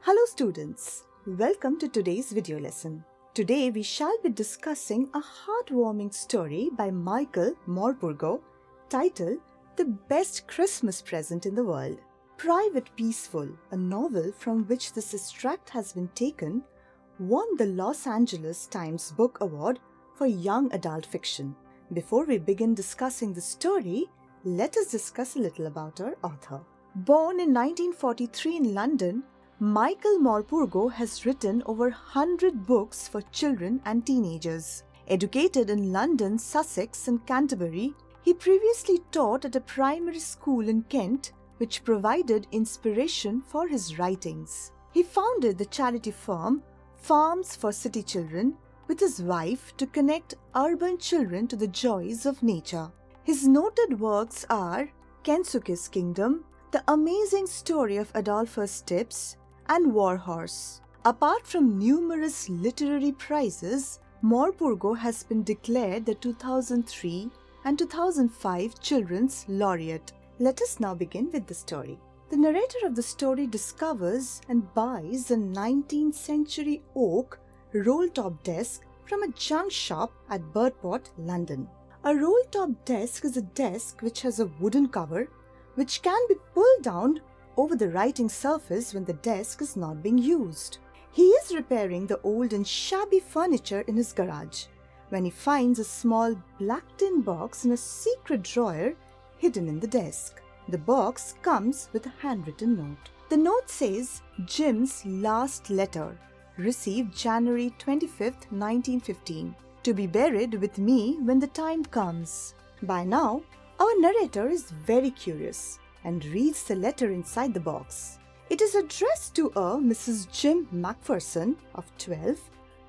Hello students, welcome to today's video lesson. Today we shall be discussing a heartwarming story by Michael Morpurgo titled The Best Christmas Present in the World. Private Peaceful, a novel from which this extract has been taken, won the Los Angeles Times Book Award for Young Adult Fiction. Before we begin discussing the story, let us discuss a little about our author. Born in 1943 in London, Michael Morpurgo has written over 100 books for children and teenagers. Educated in London, Sussex and Canterbury, he previously taught at a primary school in Kent, which provided inspiration for his writings. He founded the charity firm Farms for City Children with his wife to connect urban children to the joys of nature. His noted works are Kensuke's Kingdom, The Amazing Story of Adolphus Tips, and War Horse. Apart from numerous literary prizes, Morpurgo has been declared the 2003 and 2005 Children's Laureate. Let us now begin with the story. The narrator of the story discovers and buys a 19th century oak roll-top desk from a junk shop at Birdport, London. A roll-top desk is a desk which has a wooden cover which can be pulled down over the writing surface when the desk is not being used. He is repairing the old and shabby furniture in his garage when he finds a small black tin box in a secret drawer hidden in the desk. The box comes with a handwritten note. The note says, "Jim's last letter, received January 25th, 1915, to be buried with me when the time comes." By now, our narrator is very curious and reads the letter inside the box. It is addressed to a Mrs. Jim Macpherson of 12,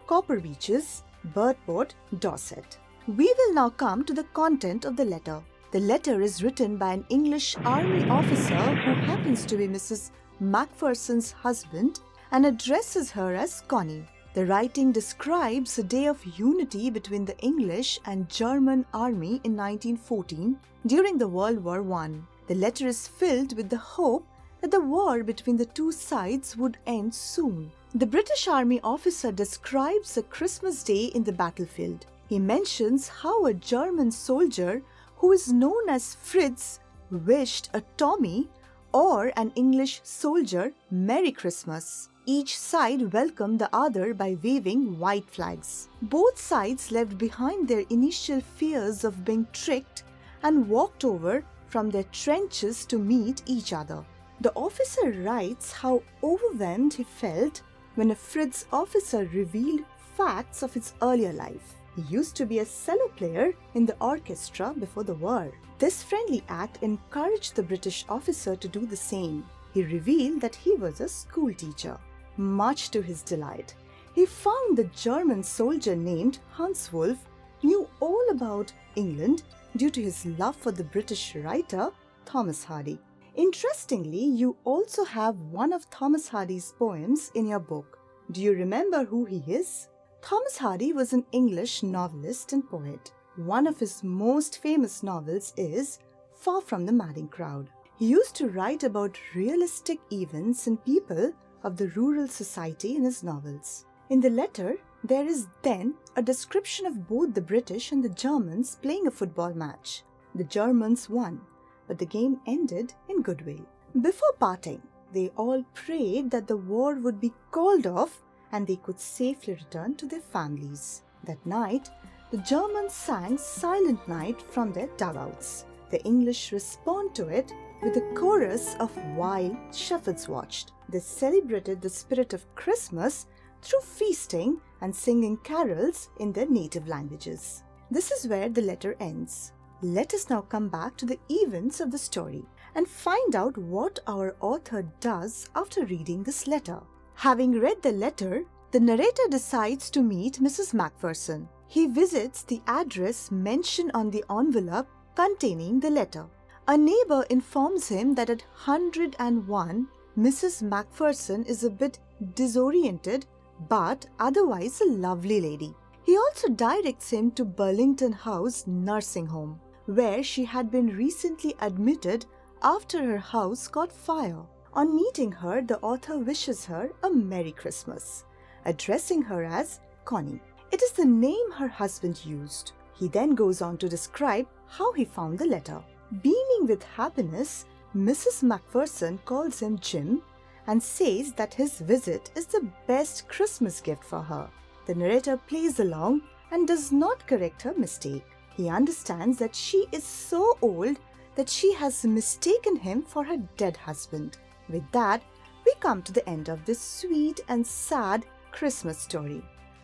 Copper Beeches, Birdport, Dorset. We will now come to the content of the letter. The letter is written by an English Army officer who happens to be Mrs. Macpherson's husband and addresses her as Connie. The writing describes a day of unity between the English and German army in 1914 during the World War I. The letter is filled with the hope that the war between the two sides would end soon. The British Army officer describes a Christmas day in the battlefield. He mentions how a German soldier who is known as Fritz wished a Tommy or an English soldier Merry Christmas. Each side welcomed the other by waving white flags. Both sides left behind their initial fears of being tricked and walked over from their trenches to meet each other. The officer writes how overwhelmed he felt when a Fritz officer revealed facts of his earlier life. He used to be a cello player in the orchestra before the war. This friendly act encouraged the British officer to do the same. He revealed that he was a school teacher. Much to his delight, he found the German soldier named Hans Wolf knew all about England due to his love for the British writer Thomas Hardy. Interestingly, you also have one of Thomas Hardy's poems in your book. Do you remember who he is? Thomas Hardy was an English novelist and poet. One of his most famous novels is Far from the Madding Crowd. He used to write about realistic events and people of the rural society in his novels. In the letter, there is then a description of both the British and the Germans playing a football match. The Germans won, but the game ended in goodwill. Before parting, they all prayed that the war would be called off and they could safely return to their families. That night, the Germans sang Silent Night from their dugouts. The English respond to it with a chorus of wild shepherds watched. They celebrated the spirit of Christmas through feasting and singing carols in their native languages. This is where the letter ends. Let us now come back to the events of the story and find out what our author does after reading this letter. Having read the letter, the narrator decides to meet Mrs. Macpherson. He visits the address mentioned on the envelope containing the letter. A neighbor informs him that at 101, Mrs. Macpherson is a bit disoriented but otherwise a lovely lady. He also directs him to Burlington House Nursing Home, where she had been recently admitted after her house caught fire. On meeting her, the author wishes her a Merry Christmas, addressing her as Connie. It is the name her husband used. He then goes on to describe how he found the letter. Beaming with happiness, Mrs. Macpherson calls him Jim and says that his visit is the best Christmas gift for her. The narrator plays along and does not correct her mistake. He understands that she is so old that she has mistaken him for her dead husband. With that, we come to the end of this sweet and sad Christmas story.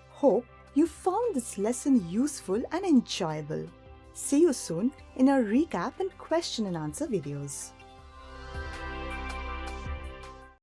Hope you found this lesson useful and enjoyable. See you soon in our recap and question and answer videos.